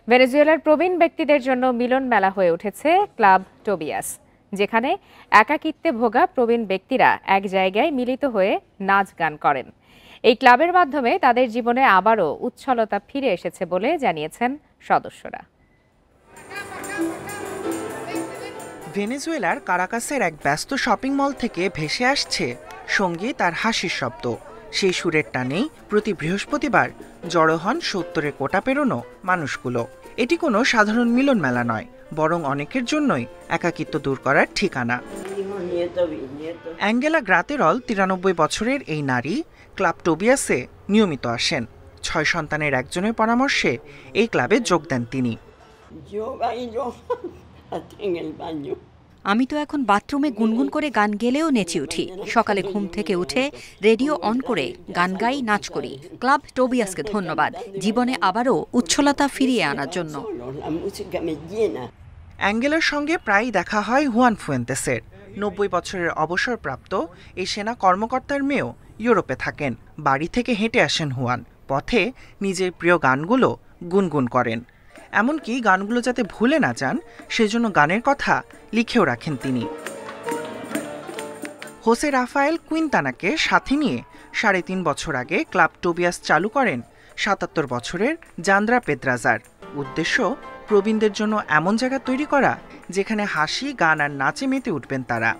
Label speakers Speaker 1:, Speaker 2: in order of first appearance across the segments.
Speaker 1: ভেনেজুয়েলার প্রবীণ ব্যক্তিদের জন্য মিলন মেলা হয়ে উঠেছে ক্লাব টোবিয়াস, যেখানে একাকিত্বে ভোগা প্রবীণ ব্যক্তিরা এক জায়গায় মিলিত হয়ে নাচ গান করেন। এই ক্লাবের মাধ্যমে তাদের জীবনে আবারও উচ্ছলতা ফিরে এসেছে বলে জানিয়েছেন সদস্যরা।
Speaker 2: ভেনেজুয়েলার কারাকাসের এক ব্যস্ত শপিং মল থেকে ভেসে আসছে সঙ্গীত আর হাসির শব্দ। সেই সুরের টানেই প্রতি বৃহস্পতিবার জড়ো হন ৭০-এর কোটা পেরোনো মানুষগুলো। এটি কোনো সাধারণ মিলন মেলা নয়, বরং অনেকের জন্যই একাকিত্ব দূর করার ঠিকানা। অ্যাঙ্গেলা গ্রাতেরল ৯৩ বছরের এই নারী ক্লাব টোবিয়াসে নিয়মিত আসেন। ৬ সন্তানের একজনের পরামর্শে এই ক্লাবে যোগ দেন তিনি।
Speaker 3: আমি তো এখন বাথরুমে গুনগুন করে গান গেলেও নেচে উঠি। সকালে ঘুম থেকে উঠে রেডিও অন করে গান গাই, নাচ করি। ক্লাব টোবিয়াসকে ধন্যবাদ জীবনে আবারও উচ্ছলতা ফিরিয়ে আনার জন্য।
Speaker 2: অ্যাঙ্গেলার সঙ্গে প্রায়ই দেখা হয় হুয়ান ফুয়েন্তেসের। ৯০ বছরের অবসরপ্রাপ্ত এই সেনা কর্মকর্তার মেয়েও ইউরোপে থাকেন। বাড়ি থেকে হেঁটে আসেন হুয়ান। পথে নিজের প্রিয় গানগুলো গুনগুন করেন। এমনকি গানগুলো যাতে ভুলে না যান সেজন্য গানের কথা লিখেও রাখেন তিনি। হোসে রাফায়েল কুইন্তানাকে সাথে নিয়ে ৩.৫ বছর আগে ক্লাব টোবিয়াস চালু করেন ৭৭ বছরের জান্দ্রা পেদ্রাজার। উদ্দেশ্য প্রবীণদের জন্য এমন জায়গা তৈরি করা যেখানে হাসি, গান আর নাচে মেতে উঠবেন তারা।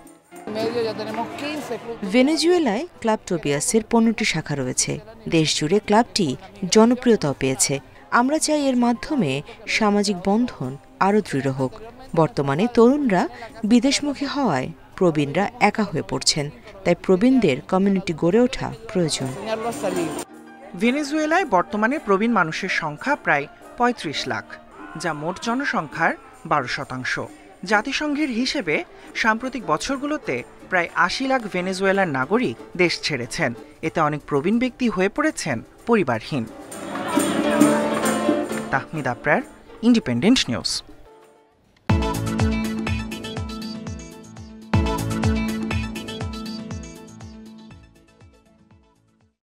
Speaker 3: ভেনেজুয়েলায় ক্লাব টোবিয়াসের ১৫টি শাখা রয়েছে। দেশজুড়ে ক্লাবটি জনপ্রিয়তাও পেয়েছে। আমরা চাই এর মাধ্যমে সামাজিক বন্ধন আরও দৃঢ় হোক। বর্তমানে তরুণরা বিদেশমুখী হওয়ায় প্রবীণরা একা হয়ে পড়ছেন, তাই প্রবীণদের কমিউনিটি গড়ে ওঠা প্রয়োজন।
Speaker 2: ভেনেজুয়েলায় বর্তমানে প্রবীণ মানুষের সংখ্যা প্রায় ৩৫ লাখ, যা মোট জনসংখ্যার ১২%। জাতিসংঘের হিসেবে সাম্প্রতিক বছরগুলোতে প্রায় ৮০ লাখ ভেনেজুয়েলার নাগরিক দেশ ছেড়েছেন। এতে অনেক প্রবীণ ব্যক্তি হয়ে পড়েছেন পরিবারহীন। Tahmid Aprar, independent news.